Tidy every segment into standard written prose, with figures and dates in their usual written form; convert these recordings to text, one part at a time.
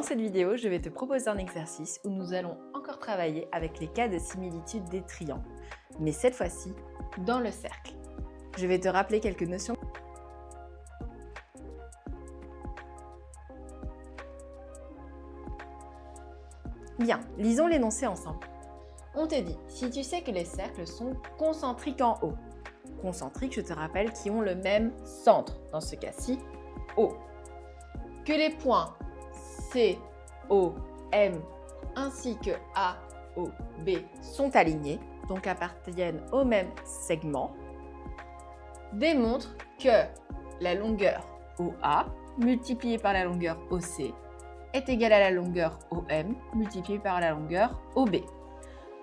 cette vidéo, je vais te proposer un exercice où nous allons encore travailler avec les cas de similitude des triangles, mais cette fois-ci dans le cercle. Je vais te rappeler quelques notions. Bien, lisons l'énoncé ensemble. On te dit, si tu sais que les cercles sont concentriques en haut, concentriques, je te rappelle, qui ont le même centre, dans ce cas-ci, O, que les points C, O, M ainsi que A, O, B sont alignés, donc appartiennent au même segment, démontre que la longueur OA multipliée par la longueur OC est égale à la longueur OM multipliée par la longueur OB.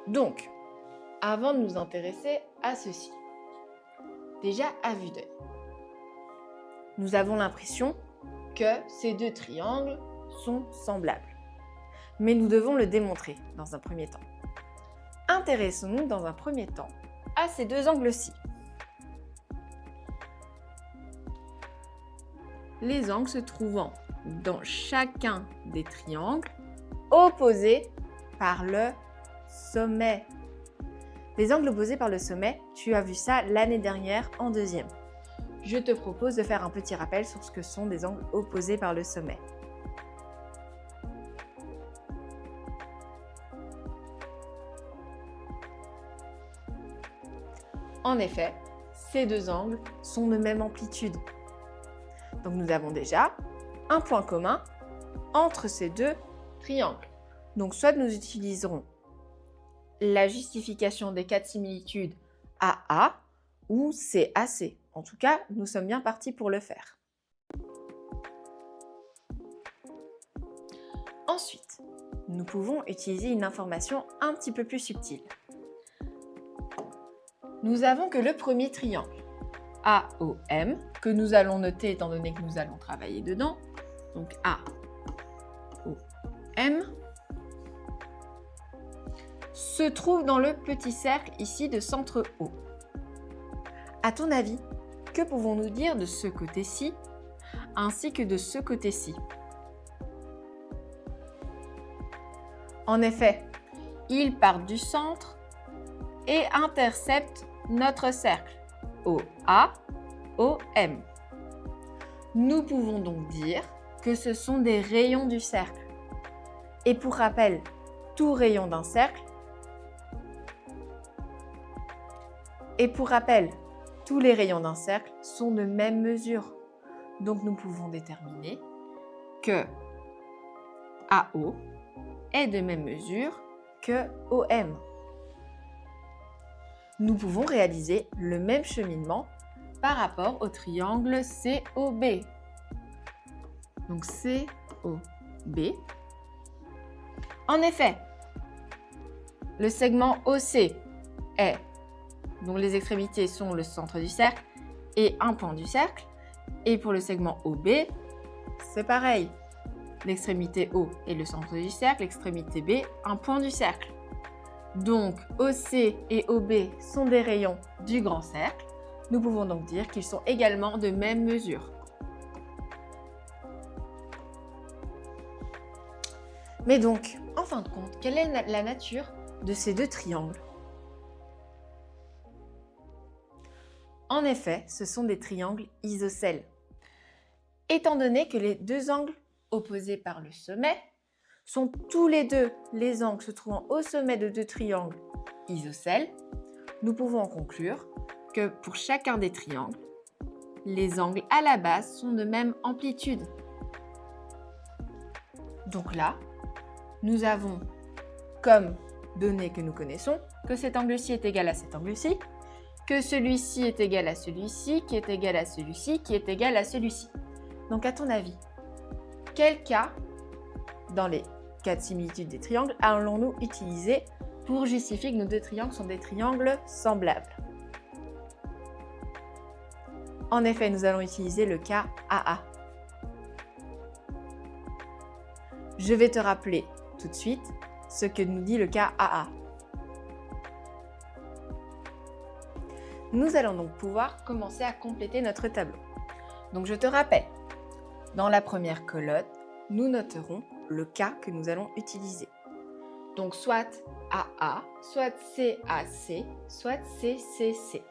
Donc, avant de nous intéresser à ceci, déjà à vue d'œil, nous avons l'impression que ces deux triangles sont semblables. Mais nous devons le démontrer dans un premier temps. Intéressons-nous dans un premier temps à ces deux angles-ci. Les angles se trouvant dans chacun des triangles opposés par le sommet. Les angles opposés par le sommet, tu as vu ça l'année dernière en deuxième. Je te propose de faire un petit rappel sur ce que sont des angles opposés par le sommet. En effet, ces deux angles sont de même amplitude. Donc nous avons déjà un point commun entre ces deux triangles. Donc soit nous utiliserons la justification des cas de similitude AA ou CAC. En tout cas, nous sommes bien partis pour le faire. Ensuite, nous pouvons utiliser une information un petit peu plus subtile. Nous avons que le premier triangle, AOM, que nous allons noter étant donné que nous allons travailler dedans, donc AOM, se trouve dans le petit cercle ici de centre O. À ton avis, que pouvons-nous dire de ce côté-ci ainsi que de ce côté-ci? En effet, ils partent du centre et interceptent notre cercle OA, OM. Nous pouvons donc dire que ce sont des rayons du cercle. Et pour rappel, tout rayon d'un cercle, tous les rayons d'un cercle sont de même mesure. Donc nous pouvons déterminer que AO est de même mesure que OM. Nous pouvons réaliser le même cheminement par rapport au triangle COB. Donc COB. En effet, le segment OC est, dont les extrémités sont le centre du cercle et un point du cercle. Et pour le segment OB, c'est pareil. L'extrémité O est le centre du cercle, l'extrémité B, un point du cercle. Donc, OC et OB sont des rayons du grand cercle. Nous pouvons donc dire qu'ils sont également de même mesure. Mais donc, en fin de compte, quelle est la nature de ces deux triangles? En effet, ce sont des triangles isocèles. Étant donné que les deux angles opposés par le sommet sont tous les deux les angles se trouvant au sommet de deux triangles isocèles, nous pouvons en conclure que pour chacun des triangles, les angles à la base sont de même amplitude. Donc là, nous avons comme donnée que nous connaissons que cet angle-ci est égal à cet angle-ci, que celui-ci est égal à celui-ci, qui est égal à celui-ci, qui est égal à celui-ci. Donc à ton avis, quel cas, dans les cas de similitude des triangles, allons-nous utiliser pour justifier que nos deux triangles sont des triangles semblables? En effet, nous allons utiliser le cas AA. Je vais te rappeler tout de suite ce que nous dit le cas AA. Nous allons donc pouvoir commencer à compléter notre tableau. Donc je te rappelle, dans la première colonne, nous noterons le cas que nous allons utiliser. Donc soit AA, soit CAC, soit CCC.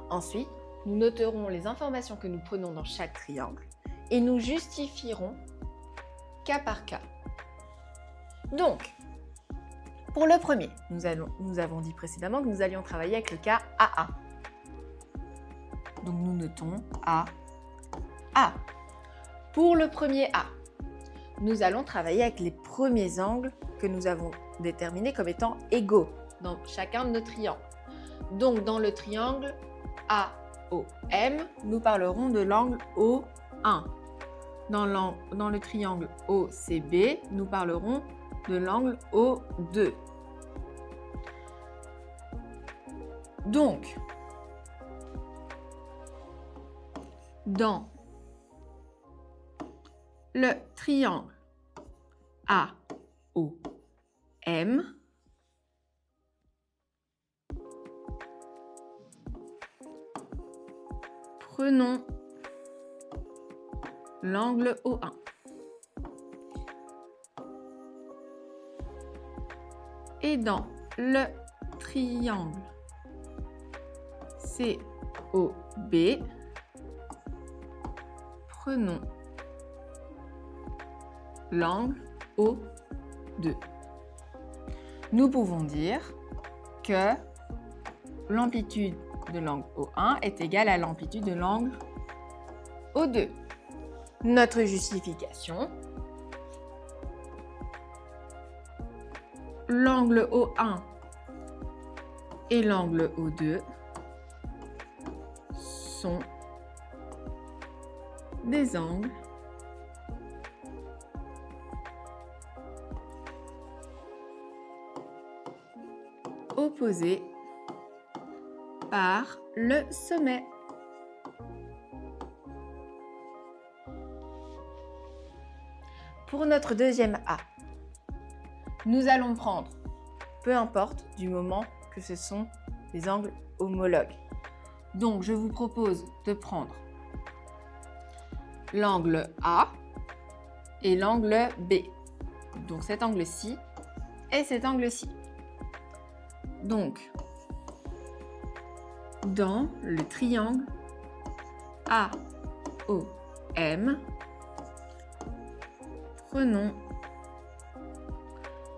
Ensuite, nous noterons les informations que nous prenons dans chaque triangle et nous justifierons cas par cas. Donc, pour le premier, nous avons dit précédemment que nous allions travailler avec le cas AA. Donc nous notons A. Pour le premier A, nous allons travailler avec les premiers angles que nous avons déterminés comme étant égaux dans chacun de nos triangles. Donc dans le triangle AOM, nous parlerons de l'angle O1. Dans le triangle OCB, nous parlerons de l'angle O2. Donc, dans le triangle AOM, prenons l'angle O1. Et dans le triangle COB, prenons l'angle O2. Nous pouvons dire que l'amplitude de l'angle O1 est égale à l'amplitude de l'angle O2. Notre justification: l'angle O1 et l'angle O2 sont des angles opposés par le sommet. Pour notre deuxième A, nous allons prendre, peu importe du moment que ce sont des angles homologues. Donc, je vous propose de prendre l'angle A et l'angle B. Donc, cet angle-ci et cet angle-ci. Donc, dans le triangle AOM, prenons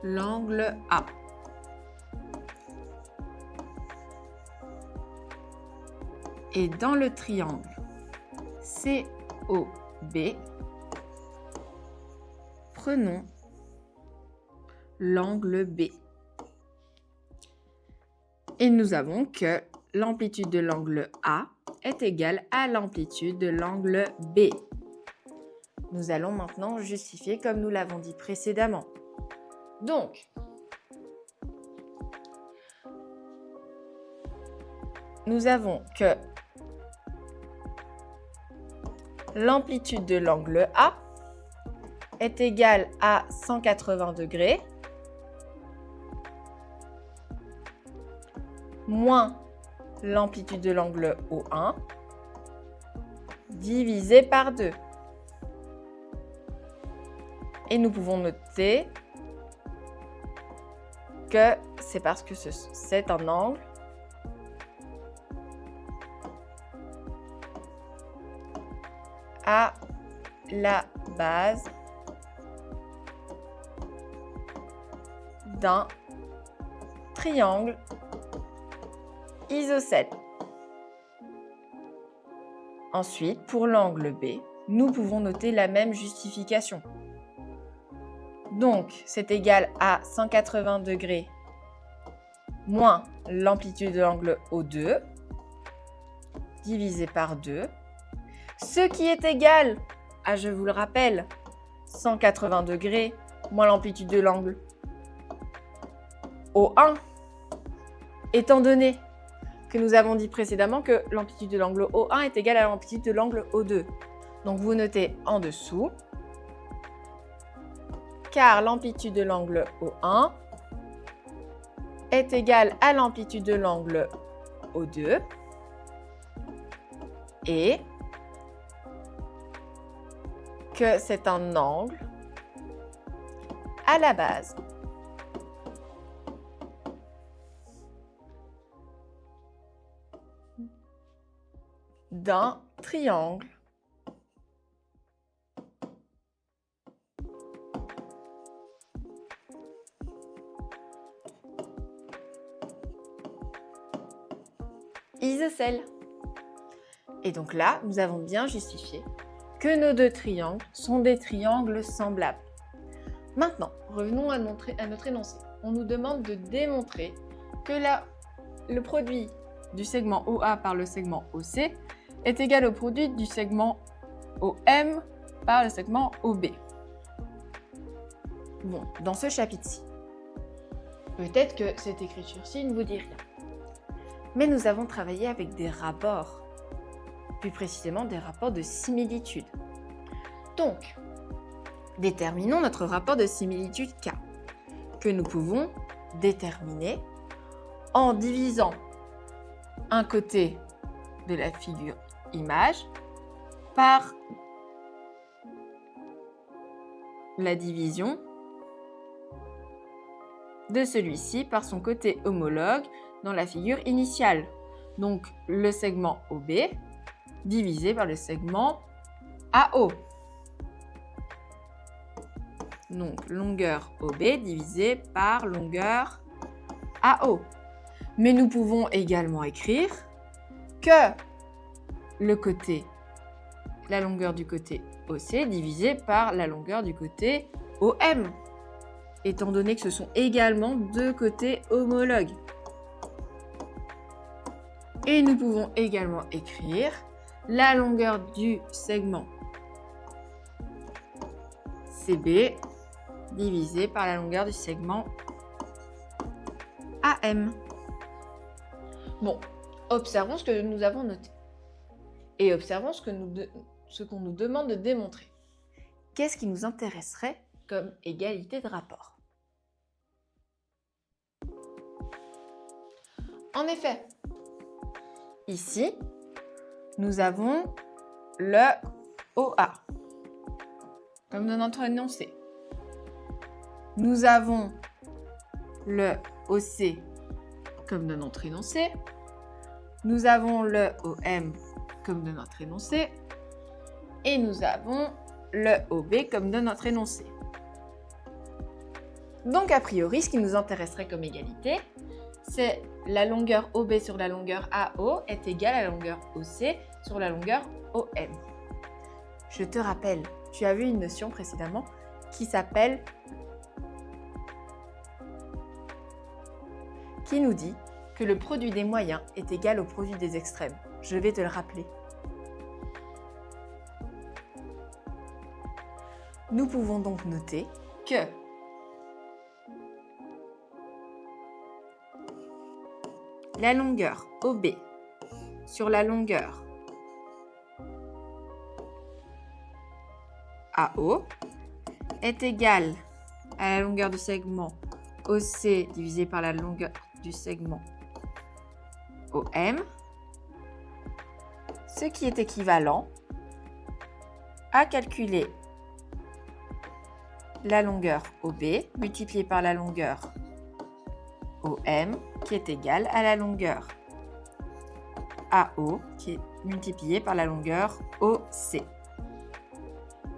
l'angle A. Et dans le triangle COB, prenons l'angle B. Et nous avons que l'amplitude de l'angle A est égale à l'amplitude de l'angle B. Nous allons maintenant justifier comme nous l'avons dit précédemment. Donc, nous avons que l'amplitude de l'angle A est égale à 180 degrés moins l'amplitude de l'angle O1 divisé par 2. Et nous pouvons noter que c'est parce que c'est un angle à la base d'un triangle isocèle. Ensuite, pour l'angle B, nous pouvons noter la même justification. Donc, c'est égal à 180 degrés moins l'amplitude de l'angle O2 divisé par 2, ce qui est égal à, je vous le rappelle, 180 degrés moins l'amplitude de l'angle O1, étant donné que nous avons dit précédemment que l'amplitude de l'angle O1 est égale à l'amplitude de l'angle O2. Donc vous notez en dessous, car l'amplitude de l'angle O1 est égale à l'amplitude de l'angle O2 et que c'est un angle à la base d'un triangle isocèle. Et donc là, nous avons bien justifié que nos deux triangles sont des triangles semblables. Maintenant, revenons à notre énoncé. On nous demande de démontrer que le produit du segment OA par le segment OC est égal au produit du segment OM par le segment OB. Bon, dans ce chapitre-ci, peut-être que cette écriture-ci ne vous dit rien. Mais nous avons travaillé avec des rapports, plus précisément des rapports de similitude. Donc, déterminons notre rapport de similitude K, que nous pouvons déterminer en divisant un côté de la figure image par la division de celui-ci par son côté homologue dans la figure initiale. Donc le segment OB divisé par le segment AO. Donc longueur OB divisée par longueur AO. Mais nous pouvons également écrire que la longueur du côté OC divisée par la longueur du côté OM, étant donné que ce sont également deux côtés homologues. Et nous pouvons également écrire la longueur du segment CB divisée par la longueur du segment AM. Bon, observons ce que nous avons noté. Et observons ce qu'on nous demande de démontrer. Qu'est-ce qui nous intéresserait comme égalité de rapport? En effet, ici, nous avons le OA, comme dans notre énoncé. Nous avons le OC, comme dans notre énoncé. Nous avons le OM, comme dans notre énoncé. Et nous avons le OB, comme dans notre énoncé. Donc, a priori, ce qui nous intéresserait comme égalité, c'est la longueur OB sur la longueur AO est égale à la longueur OC sur la longueur OM. Je te rappelle, tu as vu une notion précédemment qui nous dit que le produit des moyens est égal au produit des extrêmes. Je vais te le rappeler. Nous pouvons donc noter que la longueur OB sur la longueur AO est égale à la longueur du segment OC divisé par la longueur du segment OM, ce qui est équivalent à calculer la longueur OB multipliée par la longueur OM qui est égale à la longueur AO qui est multipliée par la longueur OC.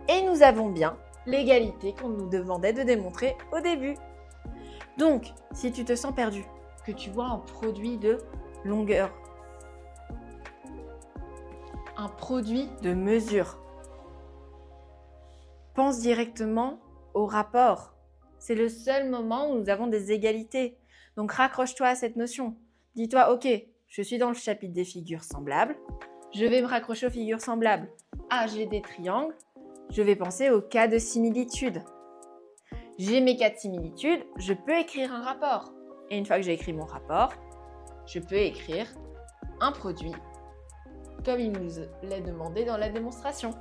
Et nous avons bien l'égalité qu'on nous demandait de démontrer au début. Donc, si tu te sens perdu, que tu vois un produit de longueur, un produit de mesure, pense directement au rapport. C'est le seul moment où nous avons des égalités. Donc, raccroche-toi à cette notion. Dis-toi, ok, je suis dans le chapitre des figures semblables. Je vais me raccrocher aux figures semblables. Ah, j'ai des triangles. Je vais penser au cas de similitude. J'ai mes cas de similitude, je peux écrire un rapport. Et une fois que j'ai écrit mon rapport, je peux écrire un produit comme il nous l'est demandé dans la démonstration.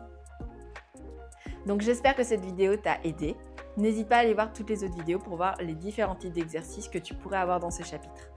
Donc j'espère que cette vidéo t'a aidé. N'hésite pas à aller voir toutes les autres vidéos pour voir les différents types d'exercices que tu pourrais avoir dans ce chapitre.